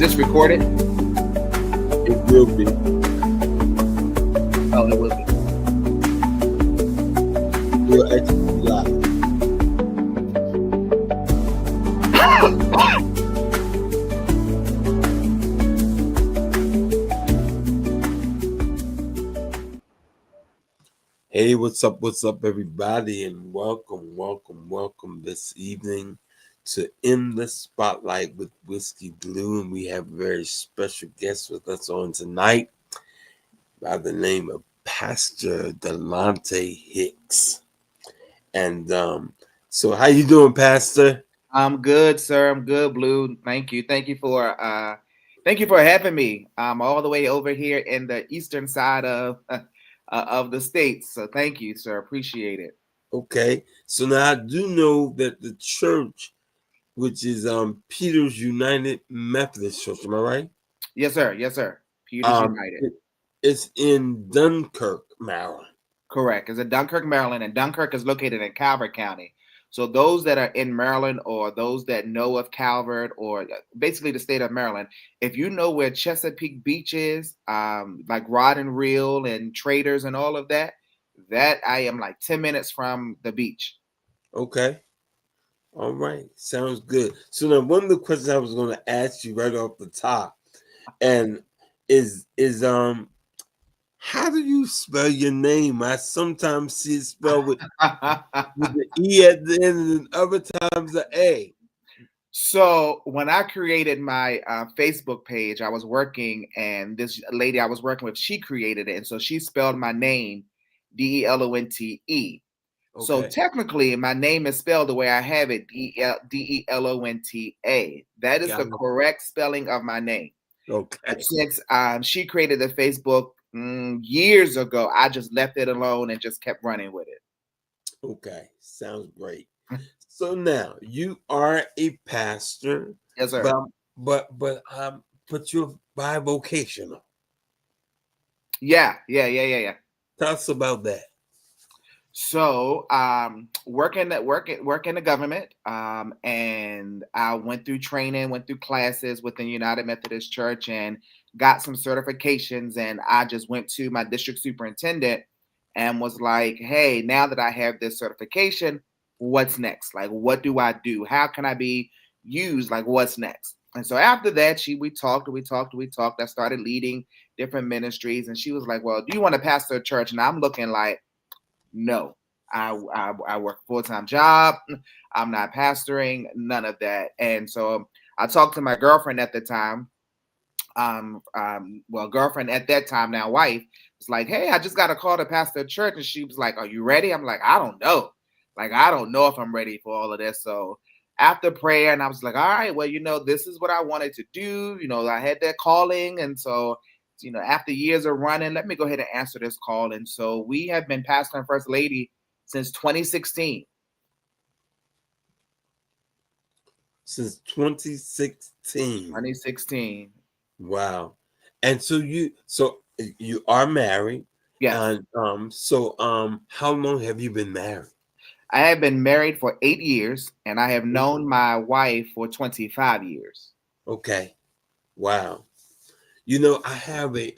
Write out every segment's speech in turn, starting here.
this recorded? It will be. Oh, it will be. We'll actually be live. Hey, what's up, everybody, and welcome this evening to In the Spotlight with Whisky Blu, and we have a very special guest with us on tonight by the name of Pastor Delonte Hicks. And so how you doing, Pastor? I'm good, sir. I'm good, Blue. Thank you. Thank you for having me. I'm all the way over here in the eastern side of the states. So thank you, sir. Appreciate it. Okay. So now I do know that the church, which is Peter's United Methodist Church, am I right? Yes, sir. Yes, sir. Peter's United. It's in Dunkirk, Maryland. Correct. It's in Dunkirk, Maryland, and Dunkirk is located in Calvert County. So those that are in Maryland or those that know of Calvert or basically the state of Maryland, if you know where Chesapeake Beach is, like Rod and Reel and Traders and all of that, that I am like 10 minutes from the beach. Okay. All right. Sounds good. So now one of the questions I was going to ask you right off the top and is how do you spell your name? I sometimes see it spelled with the E at the end and other times the A. So when I created my Facebook page, I was working, and this lady I was working with, she created it, and so she spelled my name Delonte. Okay. So technically, my name is spelled the way I have it, Delonta. That is the correct spelling of my name. Okay. But since she created the Facebook years ago, I just left it alone and just kept running with it. Okay, sounds great. So now you are a pastor. Yes, sir. But you're bivocational. Yeah. Tell us about that. So, work in the government, and I went through training, went through classes within United Methodist Church, and got some certifications. And I just went to my district superintendent and was like, "Hey, now that I have this certification, what's next? Like, what do I do? How can I be used? Like, what's next?" And so after that, we talked. I started leading different ministries, and she was like, "Well, do you want to pastor a church?" And I'm looking like, no, I work a full-time job. I'm not pastoring, none of that. And so I talked to my girlfriend at the time. Girlfriend at that time, now wife, was like, "Hey, I just got a call to pastor a church." And she was like, "Are you ready?" I'm like, "I don't know. Like, I don't know if I'm ready for all of this." So after prayer, and I was like, "All right, well, this is what I wanted to do. I had that calling." And so after years of running, let me go ahead and answer this call. And so we have been pastoring First Lady since 2016. Since 2016. 2016. Wow. And so you are married. Yes. And how long have you been married? I have been married for 8 years, and I have known my wife for 25 years. Okay. Wow. I have a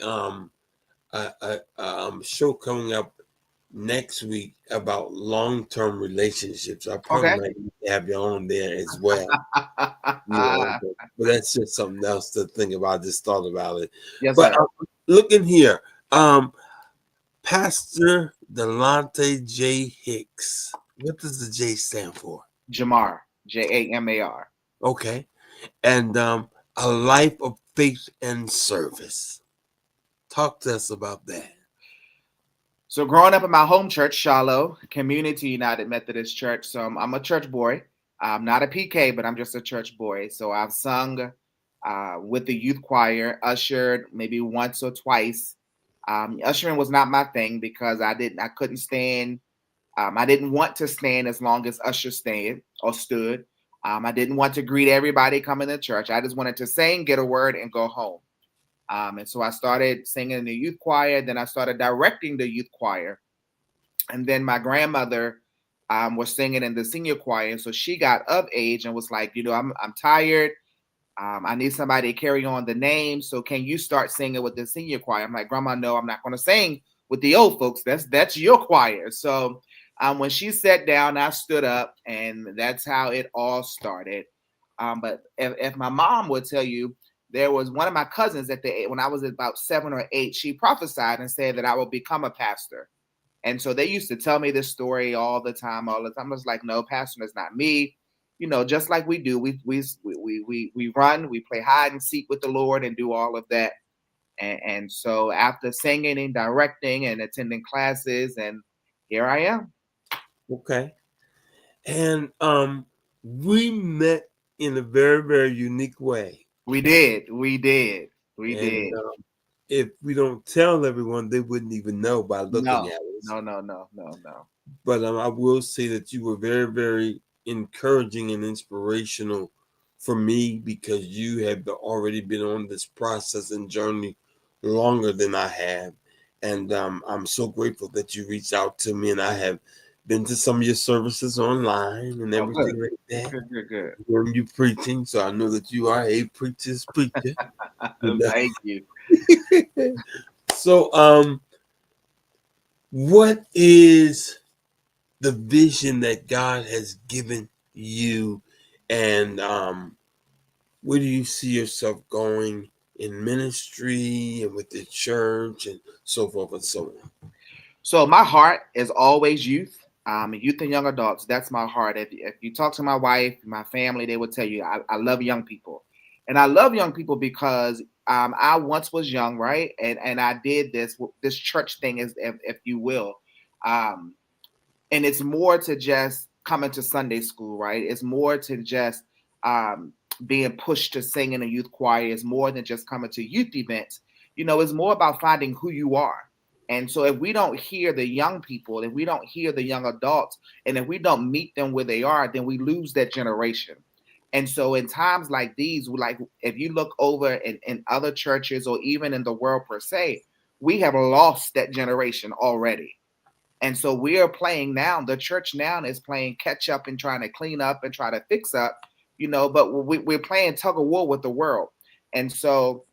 show coming up next week about long-term relationships. I probably might have you on there as well. But that's just something else to think about. I just thought about it. Yes, but looking here, Pastor Delonte J. Hicks. What does the J stand for? Jamar. Jamar. Okay. And a life of faith and service. Talk to us about that. So growing up in my home church, Shiloh Community United Methodist Church. So I'm a church boy. I'm not a PK, but I'm just a church boy. So I've sung with the youth choir, ushered maybe once or twice. Ushering was not my thing because I couldn't stand. I didn't want to stand as long as usher stood. I didn't want to greet everybody coming to church. I just wanted to sing, get a word, and go home. And so I started singing in the youth choir. Then I started directing the youth choir. And then my grandmother was singing in the senior choir. And so she got of age and was like, I'm tired. I need somebody to carry on the name. So can you start singing with the senior choir? I'm like, Grandma, no, I'm not going to sing with the old folks. That's your choir. So when she sat down, I stood up, and that's how it all started. But if my mom would tell you, there was one of my cousins when I was about 7 or 8, she prophesied and said that I would become a pastor. And so they used to tell me this story all the time, all the time. I was like, no, pastor is not me. Just like we do, we run, we play hide and seek with the Lord and do all of that. And so after singing and directing and attending classes, and here I am. Okay. And we met in a very, very unique way. We did. We did. We And did. if we don't tell everyone, they wouldn't even know by looking No, at us. no. But I will say that you were very, very encouraging and inspirational for me, because you have already been on this process and journey longer than I have. And I'm so grateful that you reached out to me, and I have been to some of your services online and Oh, good. everything like that. Good. When you preaching, so I know that you are a preacher's preacher. Thank you. So what is the vision that God has given you, and where do you see yourself going in ministry and with the church and so forth and so on? So my heart is always youth and young adults. That's my heart. If you talk to my wife, my family, they would tell you I love young people, and I love young people because I once was young, right? And I did this church thing, if you will, um, and it's more to just coming to Sunday school, right? It's more to just um, being pushed to sing in a youth choir. It's more than just coming to youth events. It's more about finding who you are. And so if we don't hear the young people, if we don't hear the young adults, and if we don't meet them where they are, then we lose that generation. And so in times like these, like if you look over in other churches or even in the world per se, we have lost that generation already. And so we are playing now. The church now is playing catch up and trying to clean up and try to fix up, but we're playing tug of war with the world. And so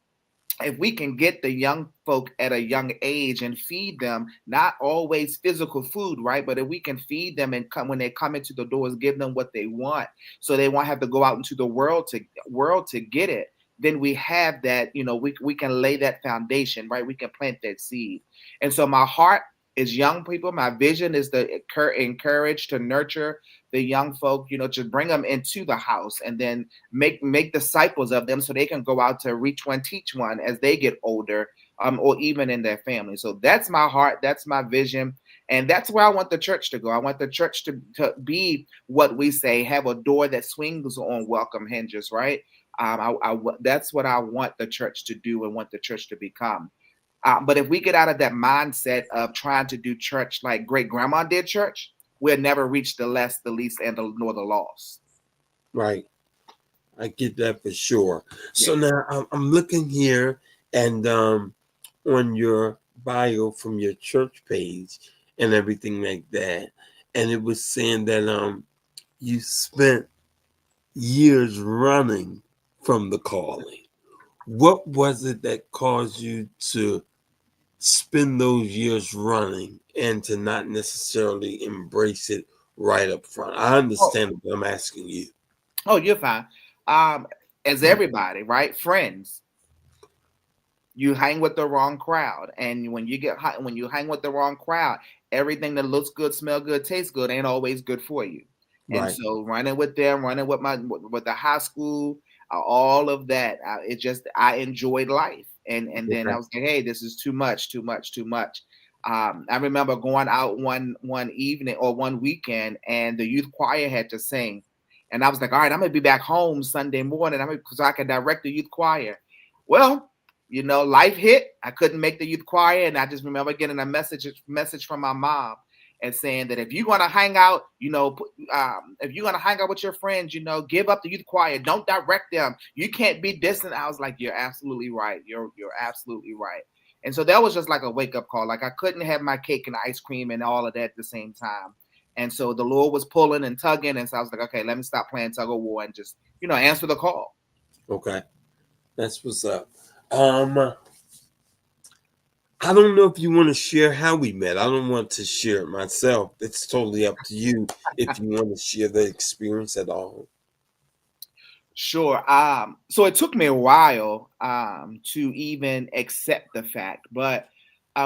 if we can get the young folk at a young age and feed them, not always physical food, right? But if we can feed them and come when they come into the doors, give them what they want, so they won't have to go out into the world to get it. Then we have that, we can lay that foundation, right? We can plant that seed. And so my heart is young people. My vision is to encourage, to nurture the young folk, to bring them into the house, and then make disciples of them so they can go out to reach one, teach one as they get older, or even in their family. So that's my heart. That's my vision. And that's where I want the church to go. I want the church to be what we say, have a door that swings on welcome hinges, right? That's what I want the church to do and want the church to become. But if we get out of that mindset of trying to do church like great grandma did church, we'll never reach the less, the least, nor the lost. Right. I get that for sure. So Yeah. now I'm looking here, and on your bio from your church page and everything like that, and it was saying that you spent years running from the calling. What was it that caused you to spend those years running and to not necessarily embrace it right up front? I Oh, understand, but I'm asking you. you're fine. As everybody, right? Friends, you hang with the wrong crowd, and when you hang with the wrong crowd, everything that looks good, smell good, tastes good ain't always good for you. And Right. so running with them, running with the high school, all of that, I enjoyed life, and then I Okay. was like, hey, this is too much, too much, too much. I remember going out one evening or one weekend, and the youth choir had to sing, and I was like, all right, I'm gonna be back home Sunday morning, so I can direct the youth choir. Well, life hit. I couldn't make the youth choir, and I just remember getting a message from my mom and saying that if you're gonna hang out, if you're gonna hang out with your friends, give up the youth choir. Don't direct them. You can't be distant. I was like, you're absolutely right. You're absolutely right. And so that was just like a wake up call. Like I couldn't have my cake and ice cream and all of that at the same time. And so the Lord was pulling and tugging, and so I was like, okay, let me stop playing tug of war and just answer the call. Okay. That's what's up. Um, I don't know if you want to share how we met. I don't want to share it myself. It's totally up to you if you want to share the experience at all. Sure. So it took me a while to even accept the fact, but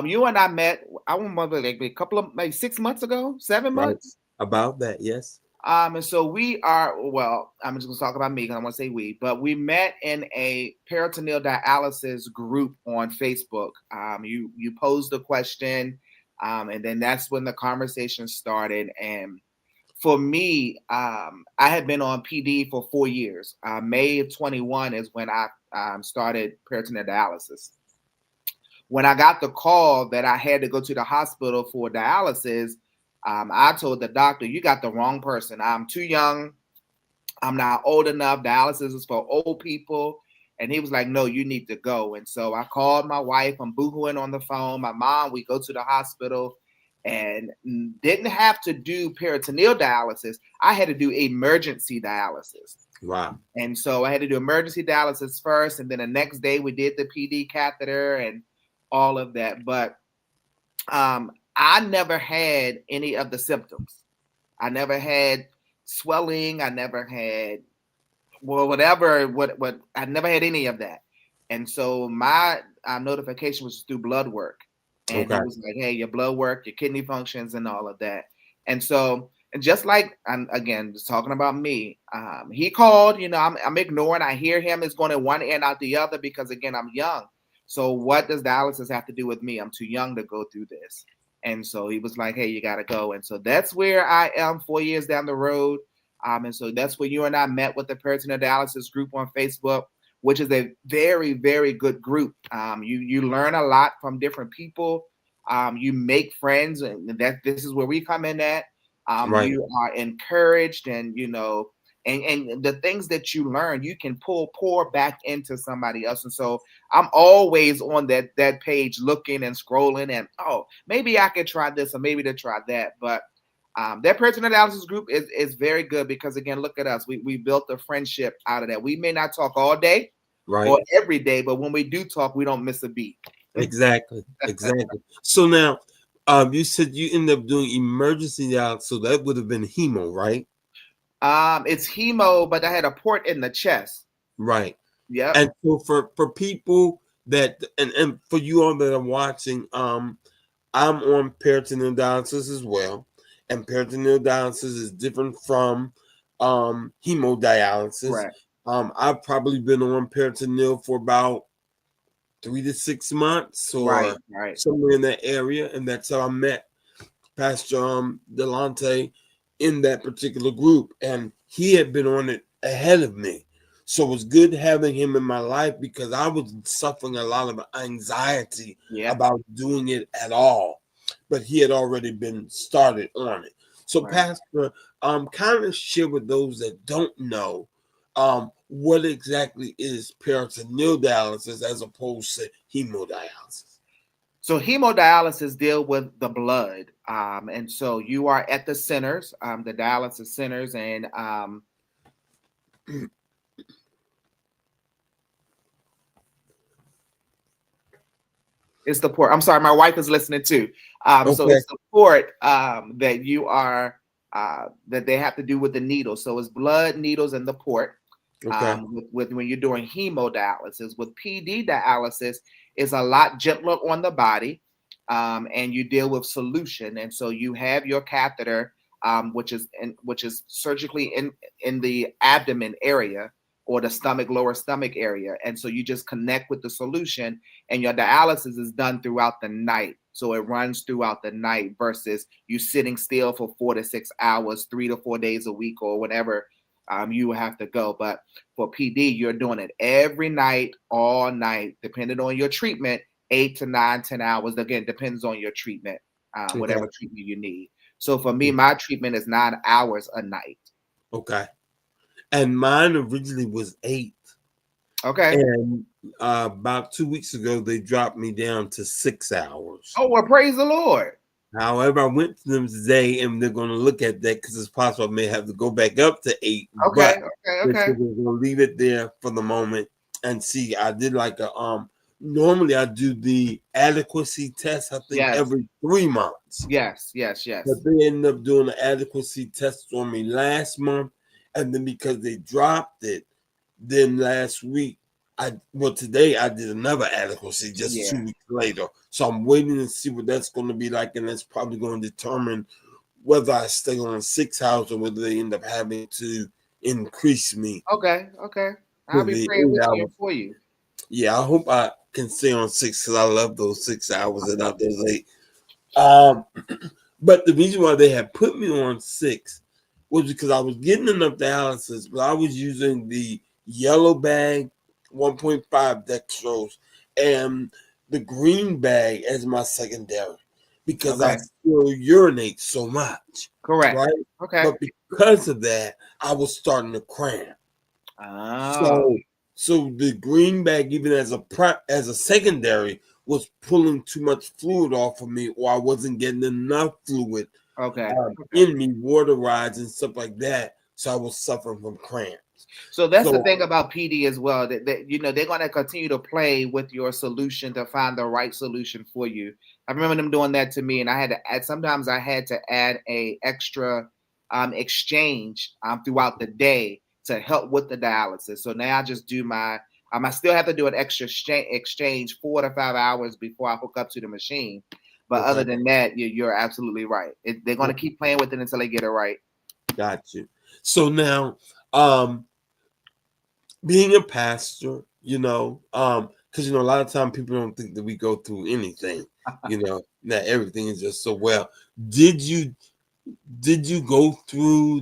you and I met. I remember like a couple of like 6 months ago, seven Right. months. About that, yes. And so we are. Well, I'm just gonna talk about me because I want to say we, but we met in a peritoneal dialysis group on Facebook. You posed a question, and then that's when the conversation started. And for me, I had been on PD for 4 years. May of 21 is when I started peritoneal dialysis. When I got the call that I had to go to the hospital for dialysis, I told the doctor, "You got the wrong person. I'm too young. I'm not old enough. Dialysis is for old people." And he was like, "No, you need to go." And so I called my wife. I'm boohooing on the phone. My mom, we go to the hospital and didn't have to do peritoneal dialysis. I had to do emergency dialysis. Wow. And so I had to do emergency dialysis first. And then the next day we did the PD catheter and all of that. But I never had any of the symptoms. I never had swelling. I never had whatever. What I never had any of that. And so my notification was through blood work, and he Okay. was like, "Hey, your blood work, your kidney functions, and all of that." And so, and just like I'm again just talking about me, he called. I'm ignoring. I hear him is going in one ear and out the other because again I'm young. So what does dialysis have to do with me? I'm too young to go through this. And so he was like, "Hey, you got to go." And so that's where I am 4 years down the road. And so that's where you and I met with the peritoneal dialysis group on Facebook, which is a very, very good group. You learn a lot from different people. You make friends, and that this is where we come in at. Right. You are encouraged, and and the things that you learn, you can pour back into somebody else. And so I'm always on that page looking and scrolling, and oh, maybe I could try this or maybe to try that, but that personal analysis group is very good because again, look at us. We built a friendship out of that. We may not talk all day Right. or every day, but when we do talk, we don't miss a beat. Exactly. Exactly. So now, you said you ended up doing emergency dialysis, so that would have been hemo, right? It's hemo, but I had a port in the chest. Right. Yep. And so for people that and for you all that are watching, I'm on peritoneal dialysis as well, and peritoneal dialysis is different from hemodialysis. Correct. I've probably been on peritoneal for about 3 to 6 months Right. or Right. somewhere in that area, and that's how I met Pastor Delonte in that particular group, and he had been on it ahead of me. So it was good having him in my life because I was suffering a lot of anxiety Yeah. about doing it at all. But he had already been started on it. So, Right. Pastor, kind of share with those that don't know what exactly is peritoneal dialysis as opposed to hemodialysis. So hemodialysis deal with the blood, and so you are at the centers, the dialysis centers, and it's the port. I'm sorry, my wife is listening too. So Okay, it's the port that you are that they have to do with the needles. So it's blood, needles, and the port. okay, With when you're doing hemodialysis, with PD dialysis, is a lot gentler on the body, and you deal with solution. And so you have your catheter, which is surgically in the abdomen area or the stomach, lower stomach area. And so you just connect with the solution, and your dialysis is done throughout the night. So it runs throughout the night versus you sitting still for 4 to 6 hours, 3 to 4 days a week, or whatever you have to go. But for PD, you're doing it every night, all night, depending on your treatment, 8 to 9, 10 hours. Again, depends on your treatment, okay, whatever treatment you need. So for me, my treatment is 9 hours a night. okay. And mine originally was 8. Okay. And about 2 weeks ago, they dropped me down to 6 hours. Oh, well, praise the Lord. However, I went to them today, and they're going to look at that because it's possible I may have to go back up to 8. Okay, But okay, they okay. said they're going to leave it there for the moment and see. I did like a Normally, I do the adequacy test. I think Yes, every 3 months. yes, yes, But yes. they ended up doing the adequacy test on me last month, and then because they dropped it, then last week, today I did another adequacy just Yeah. 2 weeks later. So I'm waiting to see what that's going to be like, and that's probably going to determine whether I stay on 6 hours or whether they end up having to increase me Okay, okay. I'll to be the praying with you 8 hours. and for you. Yeah, I hope I can stay on 6 because I love those 6 hours and not those 8. But the reason why they had put me on 6 was because I was getting enough dialysis, but I was using the yellow bag 1.5 dextrose and the green bag as my secondary because I Okay, still urinate so much, correct. right? Okay. But because of that, I was starting to cramp. Oh, So the green bag, even as a secondary, was pulling too much fluid off of me, or I wasn't getting enough fluid okay, okay. in me, water rides and stuff like that. So I was suffering from cramps. So that's the So thing about PD as well. That they're going to continue to play with your solution to find the right solution for you. I remember them doing that to me, and I had to add. Sometimes I had to add a extra exchange throughout the day to help with the dialysis. So now I just do my. I still have to do an extra exchange 4 to 5 hours before I hook up to the machine. But other okay, than that, you're absolutely right. They're going to keep playing with it until they get it right. got you. So now, being a pastor, because a lot of time people don't think that we go through anything, that everything is just so well. Did you go through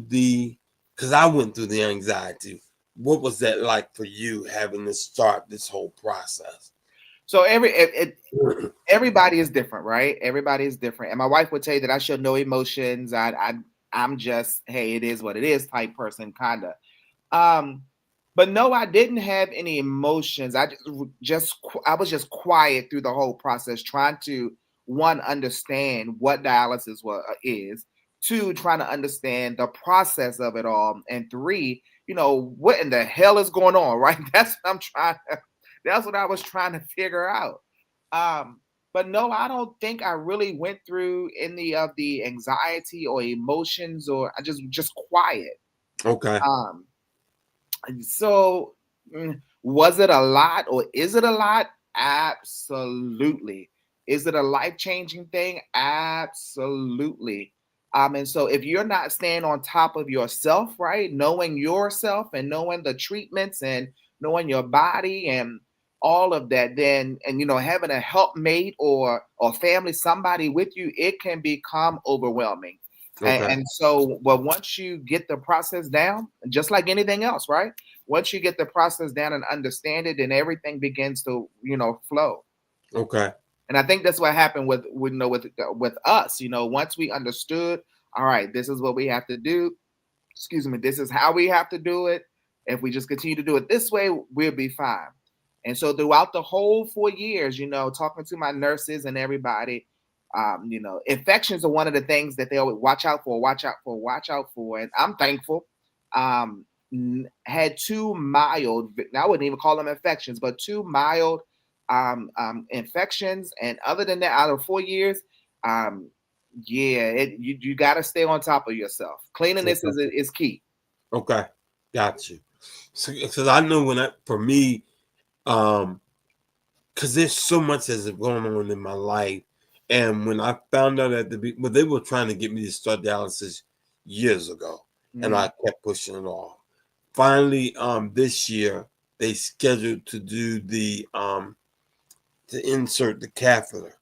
because I went through the anxiety. What was that like for you having to start this whole process? So everybody is different, right? Everybody is different. And my wife would tell you that I show no emotions. I'm just, hey, it is what it is type person, kinda. Um, but no, I didn't have any emotions. I was just quiet through the whole process, trying to one understand what dialysis is, two trying to understand the process of it all, and three, what in the hell is going on, right? That's what I'm trying. That's what I was trying to figure out. Um, but no, I don't think I really went through any of the anxiety or emotions, or I just quiet. Okay. Um, so, was it a lot or is it a lot? Absolutely. Is it a life changing thing? Absolutely. And so if you're not staying on top of yourself, right, knowing yourself and knowing the treatments and knowing your body and all of that, then and having a helpmate or family, somebody with you, it can become overwhelming. And, Okay. and so, but once you get the process down, just like anything else, right? Once you get the process down and understand it, then everything begins to flow. Okay. And I think that's what happened with us. Once we understood, all right, this is what we have to do. Excuse me, this is how we have to do it. If we just continue to do it this way, we'll be fine. And so throughout the whole 4 years, talking to my nurses and everybody, infections are one of the things that they always watch out for, watch out for, watch out for. And I'm thankful. Had two mild, I wouldn't even call them infections, but two mild infections. And other than that, out of 4 years, um, yeah, you got to stay on top of yourself. Cleanliness Okay. is key. Okay. Got you. So, because I know for me, because there's so much that's going on in my life, and when I found out they were trying to get me to start dialysis years ago, and Mm, I kept pushing it off. Finally, this year they scheduled to do to insert the catheter,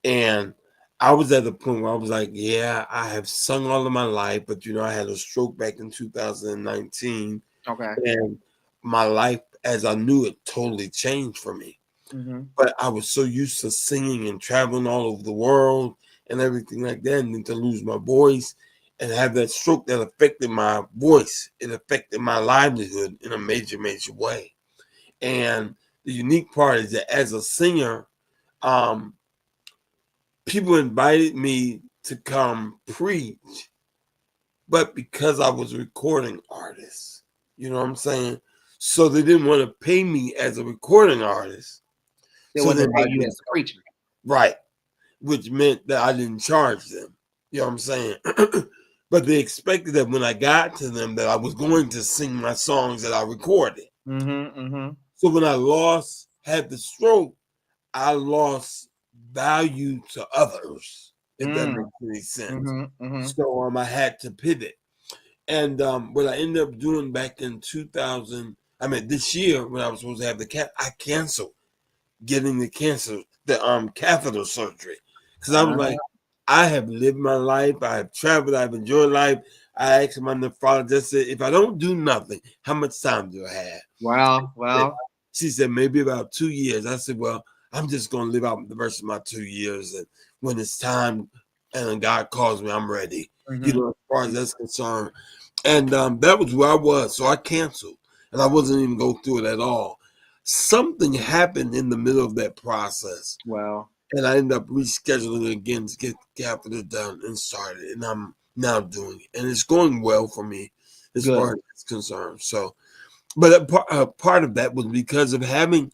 and I was at the point where I was like, yeah, I have sung all of my life, but I had a stroke back in 2019, okay. and my life as I knew it totally changed for me. Hmm. But I was so used to singing and traveling all over the world and everything like that, and then to lose my voice and have that stroke that affected my voice, it affected my livelihood in a major, major way. And the unique part is that as a singer, um, people invited me to come preach, but because I was a recording artist, you know what I'm saying? So they didn't want to pay me as a recording artist. They So want they to pay invited you me to as a come. preacher. Right. Which meant that I didn't charge them. You know what I'm saying? But they expected that when I got to them that I was going to sing my songs that I recorded. Mm-hmm, mm-hmm. So when I had the stroke, I lost value to others, if that makes any sense. Mm-hmm, mm-hmm. So I had to pivot. And what I ended up doing back in 2000, this year when I was supposed to have I canceled getting the catheter surgery. Because I was like, I have lived my life, I have traveled, I've enjoyed life. I asked my nephrologist, said, if I don't do nothing, how much time do I have? Well. She said, maybe about 2 years. I said, well, I'm just going to live out the rest of my 2 years. And when it's time and God calls me, I'm ready. Mm-hmm. As far as that's concerned. And that was where I was. So I canceled. And I wasn't even go through it at all. Something happened in the middle of that process. Well. And I ended up rescheduling again to get catheter done and started. And I'm now doing it. And it's going well for me as far as it's concerned. So, but a part of that was because of having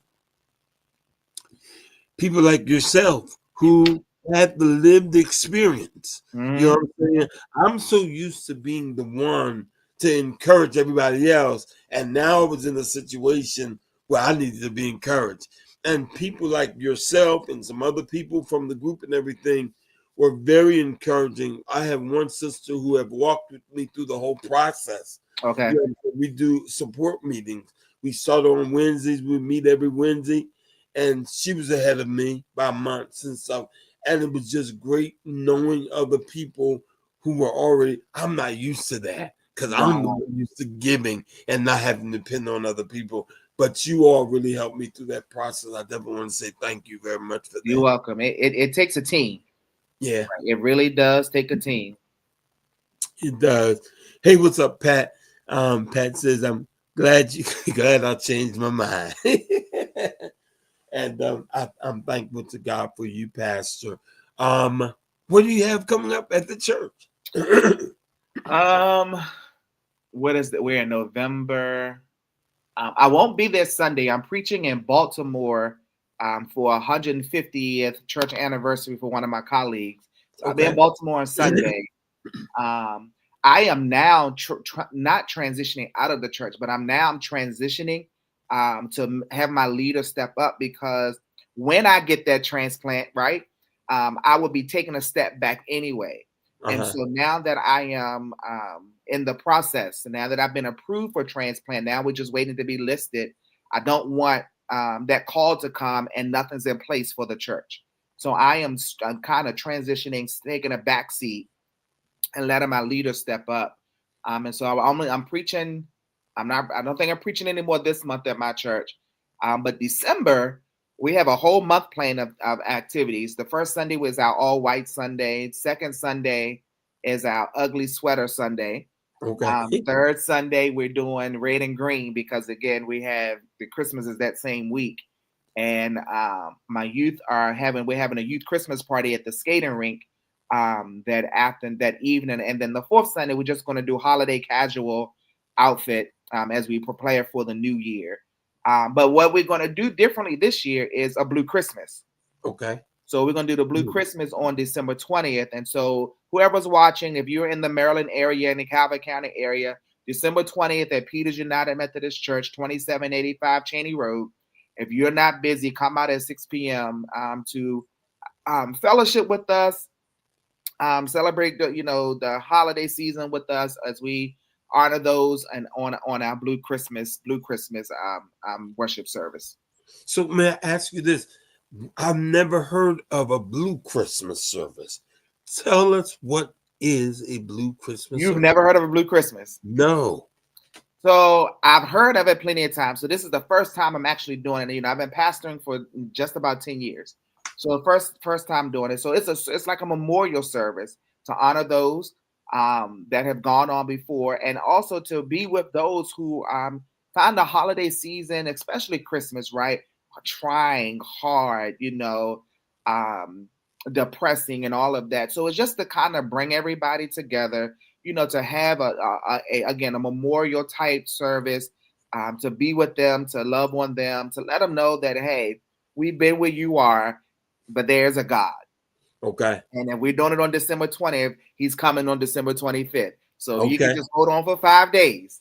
people like yourself who had the lived experience. Mm-hmm. You know what I'm saying? I'm so used to being the one to encourage everybody else. And now I was in a situation where I needed to be encouraged. And people like yourself and some other people from the group and everything were very encouraging. I have one sister who have walked with me through the whole process. Okay. We do support meetings. We start on Wednesdays. We meet every Wednesday. And she was ahead of me by months and stuff. And it was just great knowing other people who were already, I'm not used to that because I'm used to giving and not having to depend on other people. But you all really helped me through that process. I definitely want to say thank you very much for that. You're welcome. It takes a team. Yeah. It really does take a team. It does. Hey, what's up, Pat? Pat says, I'm glad I changed my mind. And I'm thankful to God for you, Pastor. What do you have coming up at the church? What is that? We're in November. I won't be there Sunday. I'm preaching in Baltimore for 150th church anniversary for one of my colleagues. So I'll be in Baltimore on Sunday. I am now not transitioning out of the church, but I'm transitioning to have my leader step up, because when I get that transplant, right, I will be taking a step back anyway. And so now that I am in the process, now that I've been approved for transplant, now we're just waiting to be listed. I don't want that call to come and nothing's in place for the church. So I'm kind of transitioning, taking a back seat and letting my leader step up. And so I'm preaching. I don't think I'm preaching anymore this month at my church. But December, we have a whole month plan of activities. The first Sunday was our all white Sunday. Second Sunday is our ugly sweater Sunday. Third Sunday, we're doing red and green because, again, we have the Christmas is that same week. And my youth we're having a youth Christmas party at the skating rink that evening. And then the fourth Sunday, we're just going to do holiday casual outfit as we prepare for the new year. But what we're going to do differently this year is a Blue Christmas. Okay. So we're going to do the Blue Christmas on December 20th. And so whoever's watching, if you're in the Maryland area, in the Calvert County area, December 20th at Peters United Methodist Church, 2785 Cheney Road. If you're not busy, come out at 6 p.m. To fellowship with us, celebrate the holiday season with us as we honor those and on our Blue Christmas worship service. So may I ask you this? I've never heard of a Blue Christmas service. Tell us, what is a Blue Christmas You've service? never heard of a Blue Christmas? No. So I've heard of it plenty of times. So this is the first time I'm actually doing it. I've been pastoring for just about 10 years. So first time doing it. So it's like a memorial service to honor those that have gone on before, and also to be with those who find the holiday season, especially Christmas, right, trying hard, depressing and all of that. So it's just to kind of bring everybody together, to have again, a memorial type service, to be with them, to love on them, to let them know that, hey, we've been where you are, but there's a God. Okay. And if we're doing it on December 20th, he's coming on December 25th. So if you can Okay. just hold on for 5 days,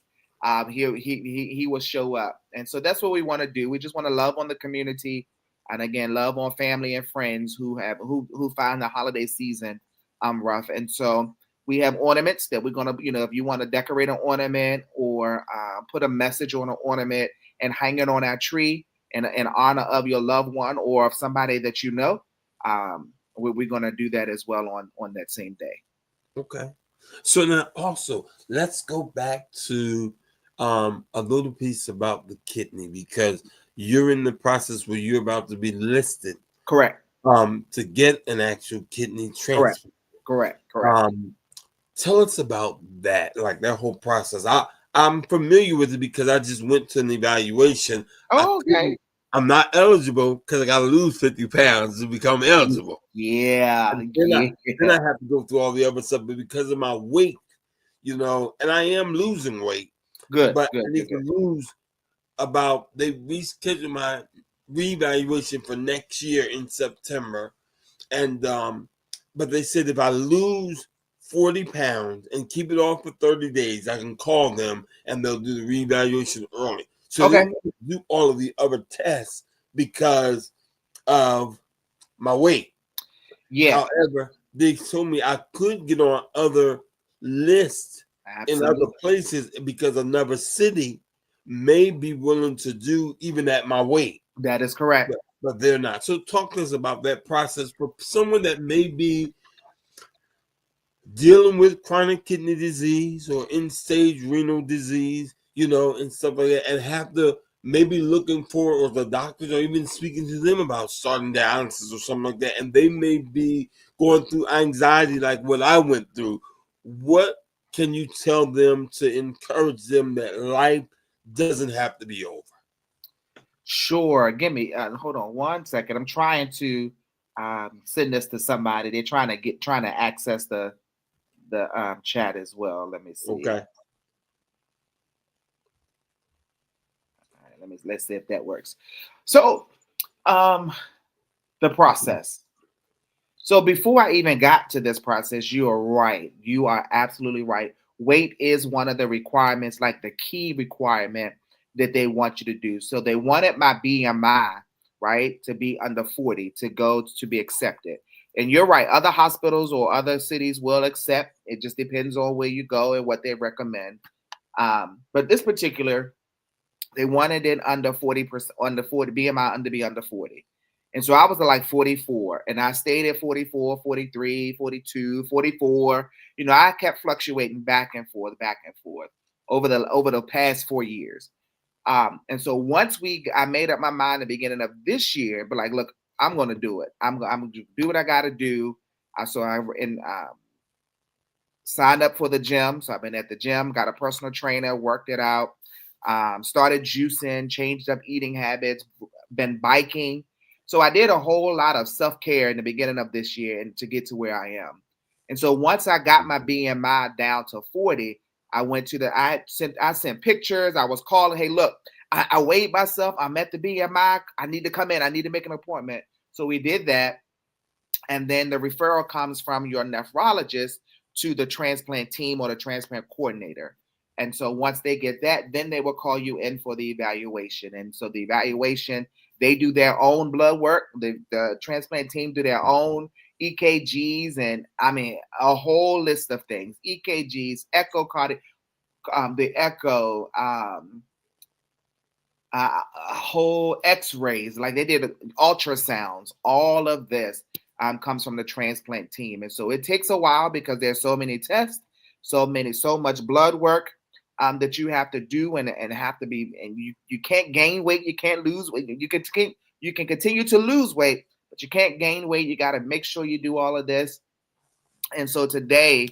he will show up. And so that's what we want to do. We just want to love on the community, and again, love on family and friends who find the holiday season rough. And so we have ornaments that we're gonna, if you want to decorate an ornament or put a message on an ornament and hang it on our tree in honor of your loved one or of somebody that you know. We're going to do that as well on that same day. Okay. So now also let's go back to a little piece about the kidney, because you're in the process where you're about to be listed. Correct. To get an actual kidney transplant. Correct. Tell us about that, like that whole process. I'm familiar with it because I just went to an evaluation. Oh, okay. I'm not eligible because I got to lose 50 pounds to become eligible. Yeah. Then I have to go through all the other stuff, but because of my weight, and I am losing weight. Good. But I need to lose they rescheduled my reevaluation for next year in September. And but they said if I lose 40 pounds and keep it off for 30 days, I can call them and they'll do the reevaluation early. So they do all of the other tests because of my weight. Yeah. However, they told me I could get on other lists in other places because another city may be willing to do even at my weight. That is correct. But they're not. So talk to us about that process for someone that may be dealing with chronic kidney disease or end-stage renal disease, and stuff like that, and have to maybe looking for, or the doctors are even speaking to them about starting dialysis or something like that, and they may be going through anxiety like what I went through. What can you tell them to encourage them that life doesn't have to be over? Sure. Give me hold on 1 second. I'm trying to send this to somebody. They're trying to access the chat as well. Let me see. Okay. All right, let's see if that works. So the process. So before I even got to this process, you are right. You are absolutely right. Weight is one of the requirements, like the key requirement that they want you to do. So they wanted my BMI, right, to be under 40 to be accepted. And you're right. Other hospitals or other cities will accept. It just depends on where you go and what they recommend. But this particular, they wanted it under 40%, under 40 BMI, under 40. And so I was at like 44, and I stayed at 44, 43, 42, 44. I kept fluctuating back and forth over the past 4 years. And so once I made up my mind at the beginning of this year, but like, look, I'm going to do it. I'm going to do what I got to do. So I signed up for the gym. So I've been at the gym, got a personal trainer, worked it out, started juicing, changed up eating habits, been biking. So I did a whole lot of self-care in the beginning of this year and to get to where I am. And so once I got my BMI down to 40, I sent pictures. I was calling, hey, look, I weighed myself. I'm at the BMI. I need to come in. I need to make an appointment. So we did that. And then the referral comes from your nephrologist to the transplant team or the transplant coordinator. And so once they get that, then they will call you in for the evaluation. And so the evaluation, they do their own blood work. The transplant team do their own EKGs, and a whole list of things: EKGs, the echo, whole X-rays. Like they did ultrasounds. All of this comes from the transplant team, and so it takes a while because there's so many tests, so much blood work that you have to do, and have to be, and you can't gain weight, you can't lose weight. You can continue to lose weight, but you can't gain weight. You got to make sure you do all of this. And so today,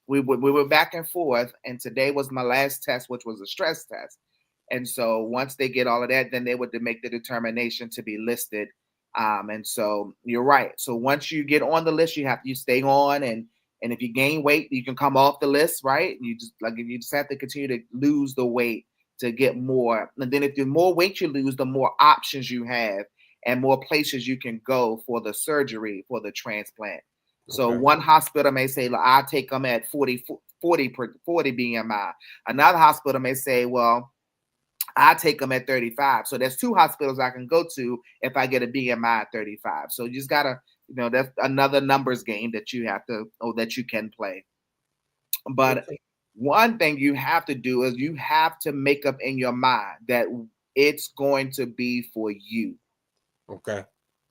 we were back and forth, and today was my last test, which was a stress test. And so once they get all of that, then they would make the determination to be listed And so you're right. So once you get on the list, you stay on, and if you gain weight, you can come off the list, right? You just have to continue to lose the weight to get more. And then if the more weight you lose, the more options you have and more places you can go for the surgery, for the transplant. So Okay. one hospital may say, "Look, I'll take them at 40 BMI." Another hospital may say, "Well, I take them at 35." So there's two hospitals I can go to if I get a BMI at 35. So you just gotta, that's another numbers game that you have to, or that you can play. But Okay. one thing you have to do is you have to make up in your mind that it's going to be for you, Okay.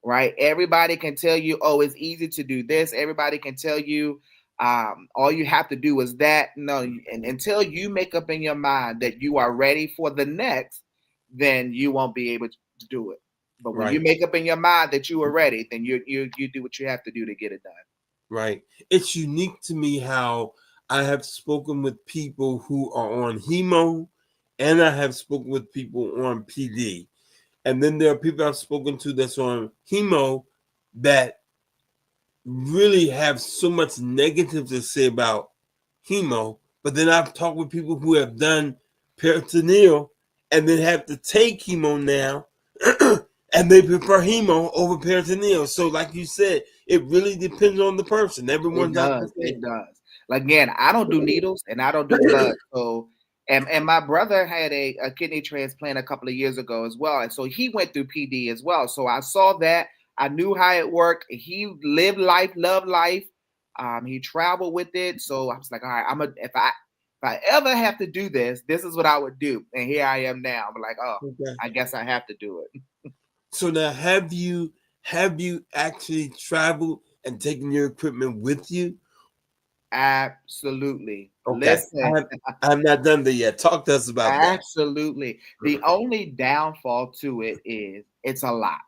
right? Everybody can tell you, "Oh, it's easy to do this." Everybody can tell you, all you have to do is that. No, and until you make up in your mind that you are ready for the next, then you won't be able to do it. But when you Right. make up in your mind that you are ready, then you do what you have to do to get it done. Right. It's unique to me how I have spoken with people who are on hemo, and I have spoken with people on PD. And then there are people I've spoken to that's on hemo that really have so much negative to say about hemo. But then I've talked with people who have done peritoneal and then have to take hemo now, and they prefer hemo over peritoneal. So, like you said, it really depends on the person. It Everyone's not the does. It same. does. Like, again, I don't do needles and I don't do blood. So, and my brother had a kidney transplant a couple of years ago as well, and so he went through PD as well. So I saw that. I knew how it worked. He lived life, loved life. He traveled with it. So I was like, all right, if I ever have to do this, this is what I would do. And here I am now. I'm like, oh, Okay. I guess I have to do it. So now, have you actually traveled and taken your equipment with you? Absolutely. Okay. I Listen. have I have not done that yet. Talk to us about that. Absolutely. The only downfall to it is it's a lot.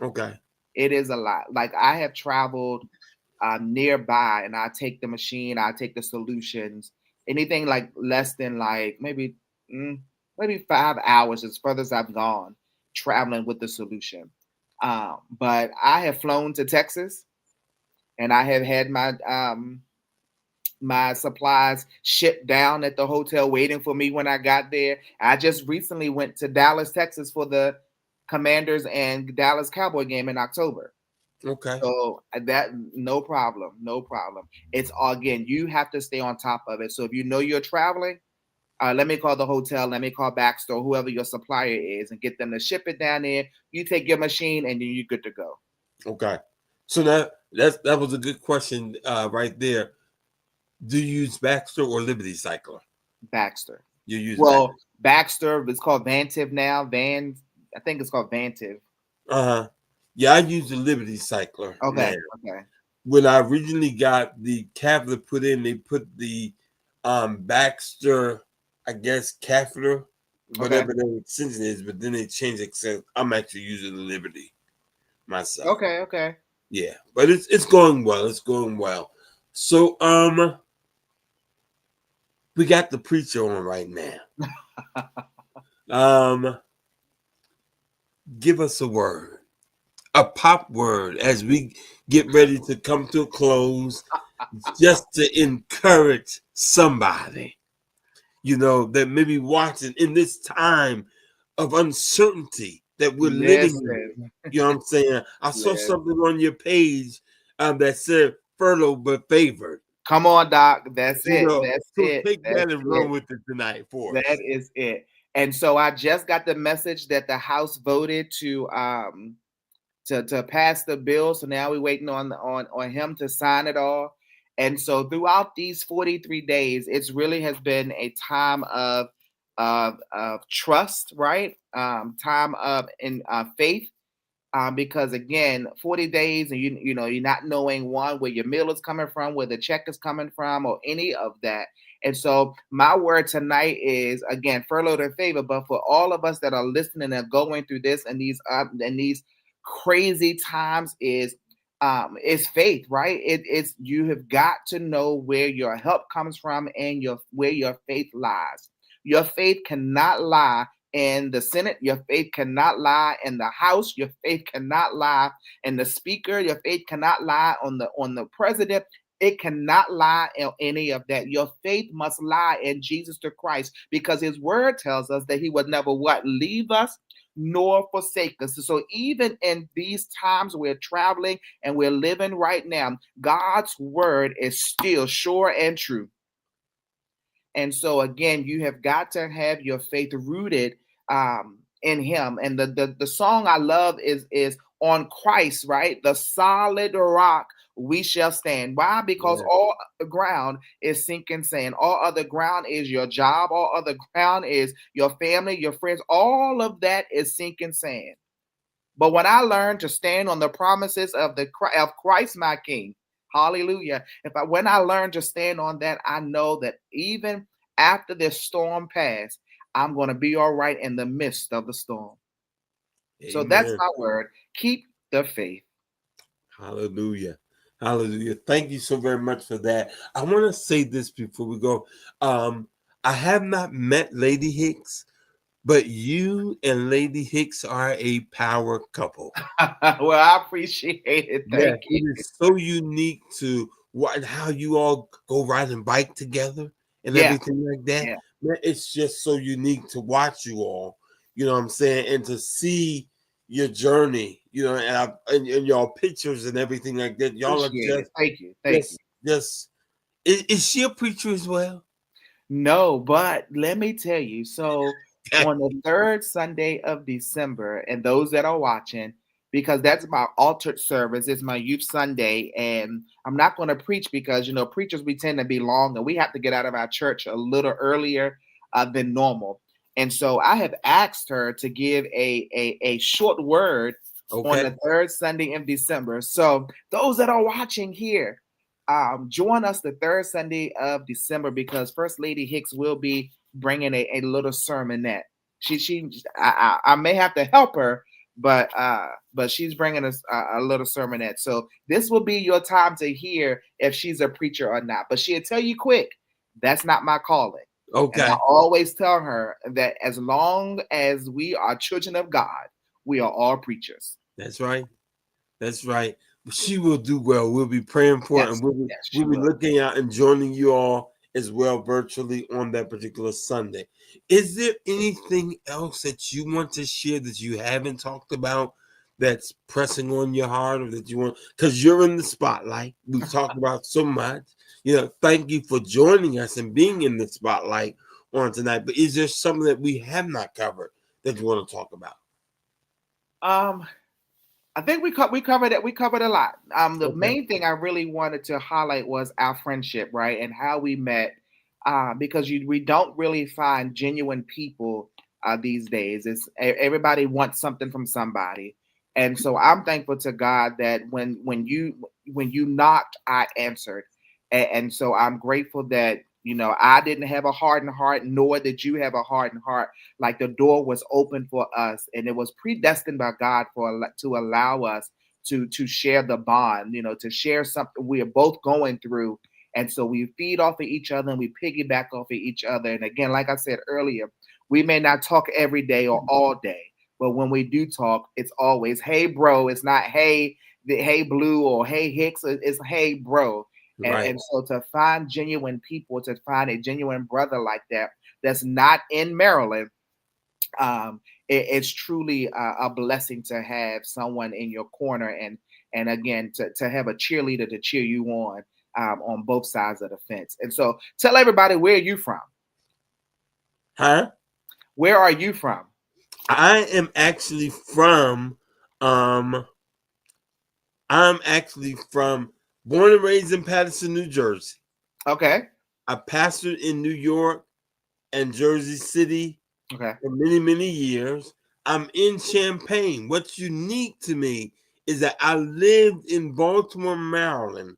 Okay. It is a lot. Like I have traveled nearby, and I take the machine, I take the solutions. Anything like less than like maybe 5 hours as further as I've gone traveling with the solution. But I have flown to Texas, and I have had my supplies shipped down at the hotel waiting for me when I got there. I just recently went to Dallas, Texas for the Commanders and Dallas Cowboy game in October. Okay. So that no problem, no problem. It's again, you have to stay on top of it. So if you know you're traveling, let me call the hotel, let me call Baxter, whoever your supplier is, and get them to ship it down there. You take your machine, and then you're good to go. Okay. So that was a good question right there. Do you use Baxter or Liberty Cycler? Baxter. You use Baxter. Well, Baxter, it's called Vantiv now. I think it's called Vantiv. Uh-huh. Yeah, I use the Liberty Cycler now. Okay, okay, When I originally got the catheter put in, they put the Baxter, I guess, catheter, okay, whatever the extension is, but then they changed it. So I'm actually using the Liberty myself. okay, okay. Yeah, but it's going well. It's going well. So we got the preacher on right now. Give us a word, a pop word, as we get ready to come to a close, just to encourage somebody, that may be watching in this time of uncertainty that we're living in. Listen, You know what I'm saying? I saw listen. something on your page that said furlough but favored. Come on, Doc. That's it. That's So it. take That's that and run it. with it tonight for That us. is it. And so I just got the message that the House voted to pass the bill. So now we're waiting on him to sign it all. And so throughout these 43 days, it's really has been a time of trust, right? Time of in faith, because again, 40 days and you're not knowing where your meal is coming from, where the check is coming from, or any of that. And so my word tonight is again furlough to favor, but for all of us that are listening and going through this and these crazy times is faith, right? It's you have got to know where your help comes from and where your faith lies. Your faith cannot lie in the Senate, your faith cannot lie in the House, your faith cannot lie in the Speaker, your faith cannot lie on the president. It cannot lie in any of that. Your faith must lie in Jesus the Christ, because his word tells us that he would never what? Leave us nor forsake us. So even in these times we're traveling and we're living right now, God's word is still sure and true. And so again, you have got to have your faith rooted in him. And the song I love is on Christ, right? The solid rock we shall stand. Why? Because Yeah. all the ground is sinking sand. All other ground is your job. All other ground is your family, your friends. All of that is sinking sand. But when I learned to stand on the promises of Christ, my King, hallelujah. When I learned to stand on that, I know that even after this storm passed, I'm going to be all right in the midst of the storm. So that's Amen. my word. Keep the faith. Hallelujah. Hallelujah. Thank you so very much for that. I want to say this before we go. I have not met Lady Hicks, but you and Lady Hicks are a power couple. Well, I appreciate it. Yeah, Thank you. it is so unique to what how you all go ride and bike together and Yeah, everything like that. yeah, Man, it's just so unique to watch you all. You know what I'm saying, and to see your journey. You know, and y'all pictures and everything like that. Y'all are appreciate it. Thank you. Thank you. just. Is she a preacher as well? No, but let me tell you. So on the third Sunday of December, and those that are watching, because that's my altered service, it's my youth Sunday, and I'm not going to preach because preachers, we tend to be long, and we have to get out of our church a little earlier than normal. And so I have asked her to give a short word on Okay. the third Sunday in December. So those that are watching here, join us the third Sunday of December, because First Lady Hicks will be bringing a little sermonette. I may have to help her, but she's bringing us a little sermonette. So this will be your time to hear if she's a preacher or not. But she'll tell you quick, that's not my calling. And I Okay. always tell her that as long as we are children of God, we are all preachers. That's right. That's right. She will do well. We'll be praying for her, and Yes, yes, she we'll be will. looking out and joining you all as well virtually on that particular Sunday. Is there anything else that you want to share that you haven't talked about that's pressing on your heart, or that you want? Because you're in the spotlight. We've talked about so much. Thank you for joining us and being in the spotlight on tonight. But is there something that we have not covered that you want to talk about? Um, I think we covered it. We covered a lot. The Okay. main thing I really wanted to highlight was our friendship, right, and how we met. Because we don't really find genuine people these days. Everybody wants something from somebody, and so I'm thankful to God that when you knocked, I answered, and so I'm grateful that I didn't have a hardened heart, nor did you have a hardened heart. Like the door was open for us, and it was predestined by God to allow us to share the bond, to share something we are both going through. And so we feed off of each other and we piggyback off of each other. And again, like I said earlier, we may not talk every day or all day, but when we do talk, it's always, hey, bro. It's not, hey, Blue, or hey, Hicks. It's, hey, bro. And, Right. and so to find genuine people, to find a genuine brother like that, that's not in Maryland, it's truly a blessing to have someone in your corner, and again to have a cheerleader to cheer you on both sides of the fence. And so tell everybody, where are you from? Huh? Where are you from? I am actually from um born and raised in Paterson, New Jersey. Okay. I pastored in New York and Jersey City Okay. for many, many years. I'm in Champaign. What's unique to me is that I lived in Baltimore, Maryland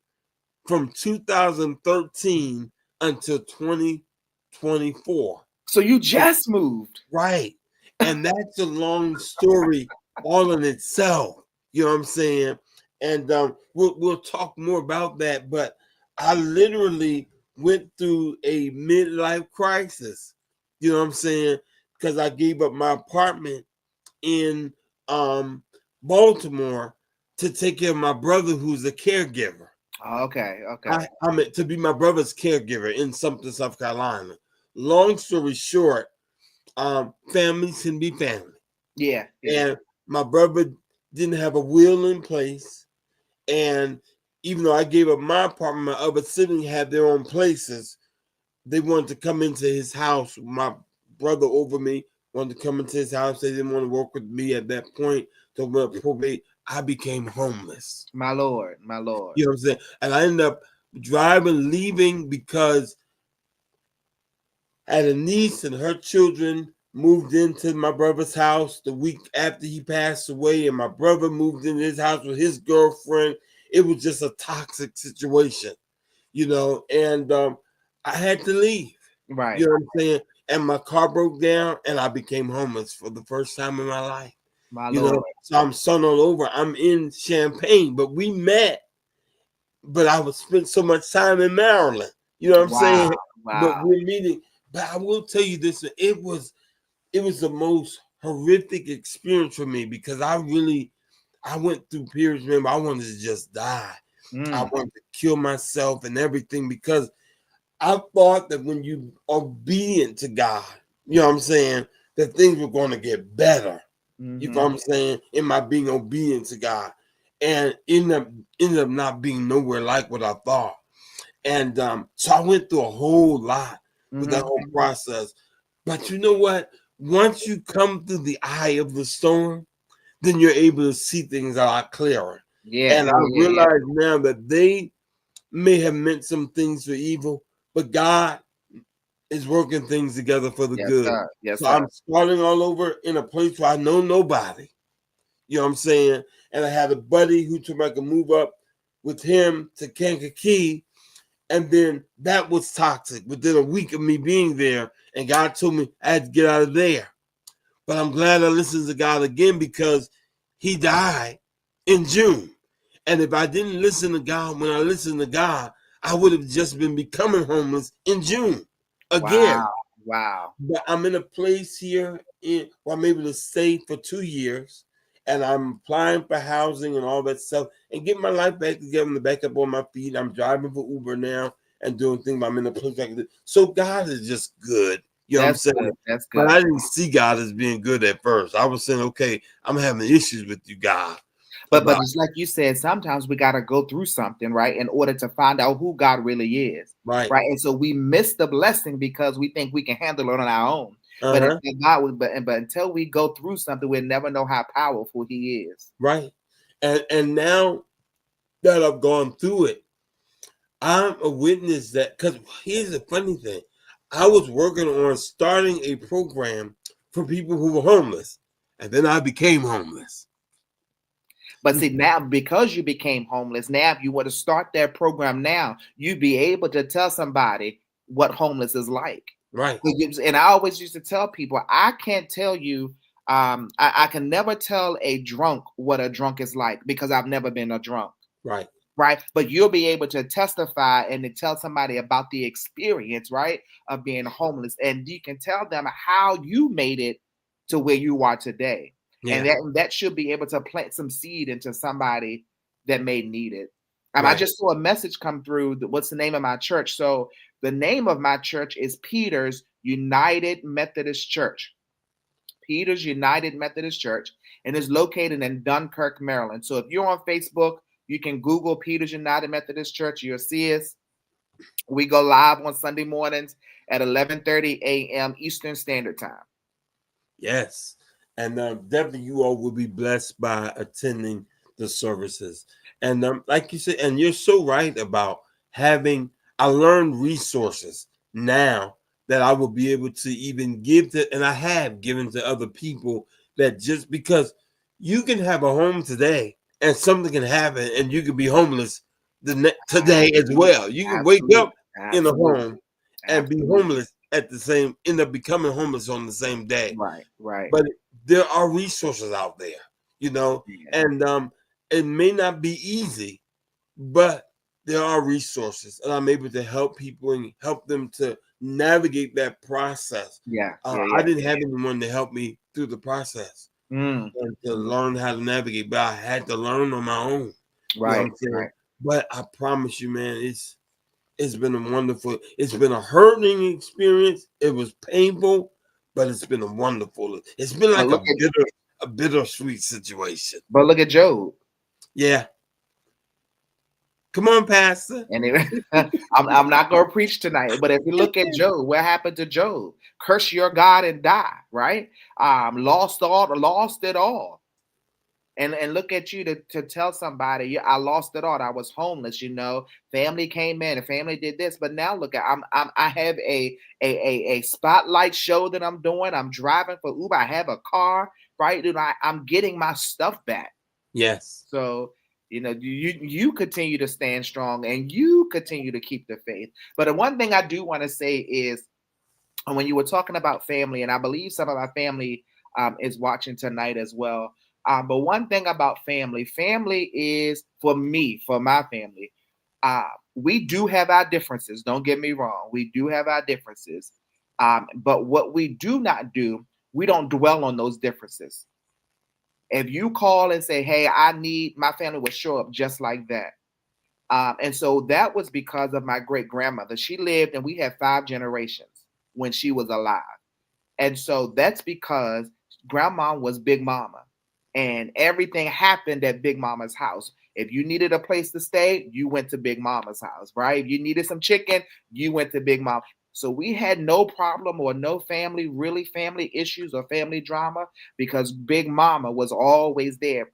from 2013 until 2024. So you just moved. Right. And that's a long story all in itself. You know what I'm saying? And we'll talk more about that. But I literally went through a midlife crisis. You know what I'm saying? because I gave up my apartment in Baltimore to take care of my brother who's a caregiver. Okay. Okay. I meant to be my brother's caregiver in Sumter, South Carolina. Long story short, families can be family. Yeah. And my brother didn't have a will in place. And even though I gave up my apartment, my other siblings had their own places. They wanted to come into his house. My brother over me wanted to come into his house. They didn't want to work with me at that point. So when probate, I became homeless. My Lord. My Lord. You know what I'm saying? And I ended up leaving because I had a niece and her children moved into my brother's house the week after he passed away, and my brother moved into his house with his girlfriend. It was just a toxic situation, and I had to leave. Right. You know what I'm saying? And my car broke down, and I became homeless for the first time in my life. My Lord. So I'm starting all over. I'm in Champaign, but we met, but I was spent so much time in Maryland. You know what I'm saying? But Wow. we're meeting. But I will tell you this: it was the most horrific experience for me because I went through periods. Remember, I wanted to just die. I wanted to kill myself and everything because I thought that when you obedient to God, you know what I'm saying, that things were going to get better. You know what I'm saying? In my being obedient to God, and ended up not being nowhere like what I thought. And so I went through a whole lot with that whole process. But you know what? Once you come through the eye of the storm, then you're able to see things a lot clearer. Yeah. And I realize now that they may have meant some things for evil, but God is working things together for the good. Sir. Yes, So sir. I'm starting all over in a place where I know nobody. You know what I'm saying? And I had a buddy who told me I could move up with him to Kankakee. And then that was toxic. Within a week of me being there, and God told me I had to get out of there. But I'm glad I listened to God again because he died in June. And if I didn't listen to God when I listened to God, I would have just been becoming homeless in June again. Wow. But I'm in a place here where I'm able to stay for 2 years, and I'm applying for housing and all that stuff and getting my life back together and back up on my feet. I'm driving for Uber now and doing things, but I'm in a place I can do. So God is just good. You know what I'm saying? Good. That's But good. I didn't see God as being good at first. I was saying, okay, I'm having issues with you, God. But just like you said, sometimes we got to go through something, right, in order to find out who God really is, right? And so we miss the blessing because we think we can handle it on our own. Uh-huh. But until we go through something, we'll never know how powerful He is. Right. And now that I've gone through it, I'm a witness that, because here's the funny thing. I was working on starting a program for people who were homeless, and then I became homeless. But see, now because you became homeless, now if you were to start that program now, you'd be able to tell somebody what homeless is like. Right. And I always used to tell people, I can't tell you, I can never tell a drunk what a drunk is like because I've never been a drunk. Right. Right. But you'll be able to testify and to tell somebody about the experience, right, of being homeless. And you can tell them how you made it to where you are today. Yeah. And that should be able to plant some seed into somebody that may need it. Right. I just saw a message come through. What's the name of my church? So the name of my church is Peter's United Methodist Church. Peter's United Methodist Church, and is located in Dunkirk, Maryland. So if you're on Facebook, you can Google Peter's United Methodist Church. You'll see us. We go live on Sunday mornings at 11:30 a.m. Eastern Standard Time. Yes. And definitely you all will be blessed by attending the services. And like you said, and you're so right about I learned resources now that I will be able to even give to, and I have given to other people, that just because you can have a home today and something can happen and you can be homeless today as well. You can wake up in a home and be homeless end up becoming homeless on the same day. Right. But there are resources out there, and it may not be easy, but there are resources, and I'm able to help people and help them to navigate that process. Yeah, yeah, I yeah. didn't have anyone to help me through the process Mm, and to mm, learn how to navigate, but I had to learn on my own. You know what right, I'm saying? right. But I promise you, man, it's been a wonderful, it's been a hurting experience. It was painful, but it's been a wonderful. It's been But like look at a bittersweet situation. but look at Job. Yeah. Come on, Pastor. And I'm not going to preach tonight, but if you look at Job, what happened to Job? Curse your God and die, right? Lost it all. And look at you to tell somebody, yeah, I lost it all. I was homeless, family came in and family did this, but now look at I have a spotlight show that I'm doing. I'm driving for Uber. I have a car, right? Dude, I'm getting my stuff back. Yes. So, you continue to stand strong and you continue to keep the faith. But the one thing I do want to say is when you were talking about family, and I believe some of our family is watching tonight as well. But one thing about family is for me, for my family, uh, we do have our differences. Don't get me wrong. We do have our differences. But what we do not do, we don't dwell on those differences. If you call and say, hey, I need, my family will show up just like that. And so that was because of my great grandmother. She lived and we had 5 generations when she was alive. And so that's because grandma was Big Mama. And everything happened at Big Mama's house. If you needed a place to stay, you went to Big Mama's house, right? If you needed some chicken, you went to Big Mama. So we had no problem or no family issues or family drama because Big Mama was always there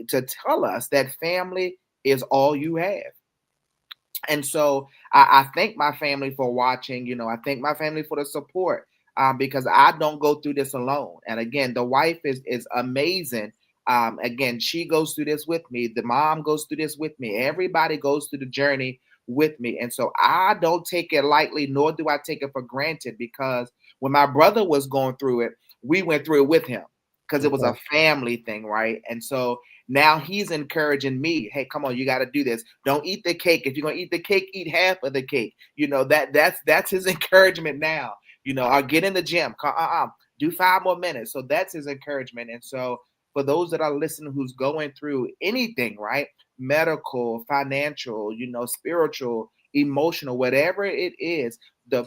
to tell us that family is all you have. And so I thank my family for watching. I thank my family for the support because I don't go through this alone. And again, the wife is amazing. Again, she goes through this with me. The mom goes through this with me. Everybody goes through the journey with me. And so I don't take it lightly, nor do I take it for granted because when my brother was going through it, we went through it with him because it was a Okay. family thing, right? And so now he's encouraging me, hey, come on, you got to do this. Don't eat the cake. If you're gonna eat the cake, eat half of the cake. That's his encouragement now. Or get in the gym. Do 5 more minutes. So that's his encouragement. And so for those that are listening who's going through anything, right? Medical, financial, spiritual, emotional, whatever it is, the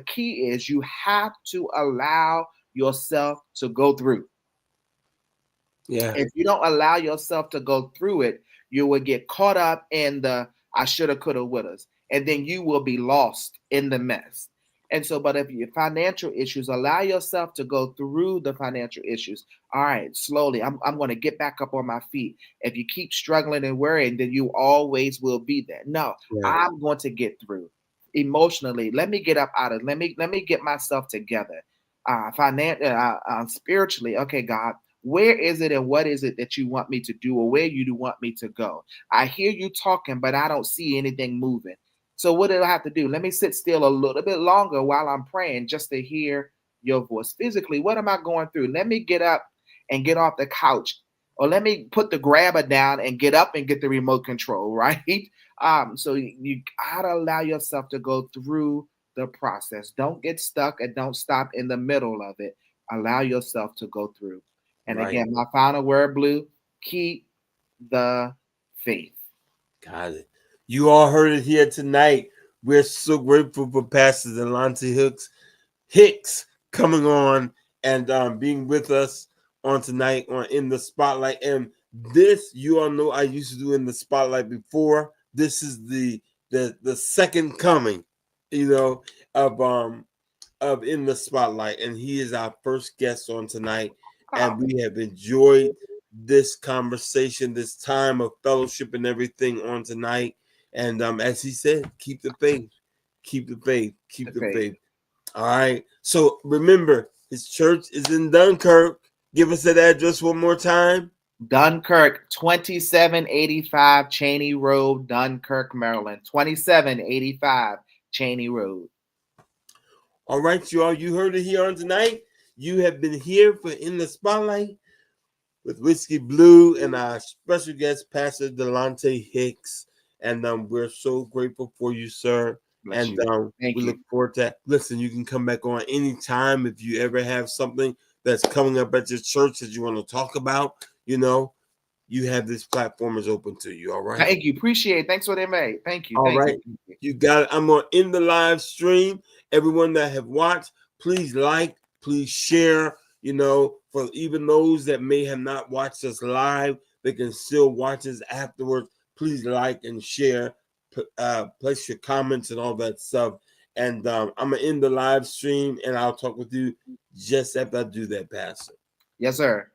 key is you have to allow yourself to go through. Yeah. If you don't allow yourself to go through it, you will get caught up in the I shoulda, coulda, wouldas, and then you will be lost in the mess. And so, but if you financial issues, allow yourself to go through the financial issues. All right, slowly. I'm going to get back up on my feet. If you keep struggling and worrying, then you always will be there. No, Right. I'm going to get through emotionally. Let me get up out of. Let me get myself together. Spiritually. Okay, God, where is it and what is it that you want me to do or where you do want me to go? I hear you talking, but I don't see anything moving. So what do I have to do? Let me sit still a little bit longer while I'm praying just to hear your voice. Physically, what am I going through? Let me get up and get off the couch. Or let me put the grabber down and get up and get the remote control, right? So you gotta allow yourself to go through the process. Don't get stuck and don't stop in the middle of it. Allow yourself to go through. And Right. again, my final word, Blue, keep the faith. Got it. You all heard it here tonight. We're so grateful for Pastor Delonte Hicks coming on and being with us on tonight on In the Spotlight. And this, you all know, I used to do In the Spotlight before. This is the second coming, you know, of In the Spotlight, and he is our first guest on tonight. Oh, And we have enjoyed this conversation, this time of fellowship and everything on tonight. And as he said, keep the faith, keep the faith, keep the the faith. faith. All right. So remember, his church is in Dunkirk. Give us that address one more time. Dunkirk, 2785 Cheney Road, Dunkirk, Maryland. 2785 Cheney Road. All right, y'all. You heard it here on tonight. You have been here for In the Spotlight with Whisky Blu and our special guest, Pastor Delonte Hicks. And we're so grateful for you, sir. Bless And you. Thank we look you. forward to that. Listen, you can come back on anytime if you ever have something that's coming up at your church that you want to talk about. You have this platform is open to you. All right. Thank you. Appreciate it. Thanks for the invite. Thank you. All Thank you. right. You got it. I'm going to end the live stream. Everyone that have watched, please like, please share. For even those that may have not watched us live, they can still watch us afterwards. Please like and share. Place your comments and all that stuff. And I'm going to end the live stream, and I'll talk with you just after I do that, Pastor. Yes, sir.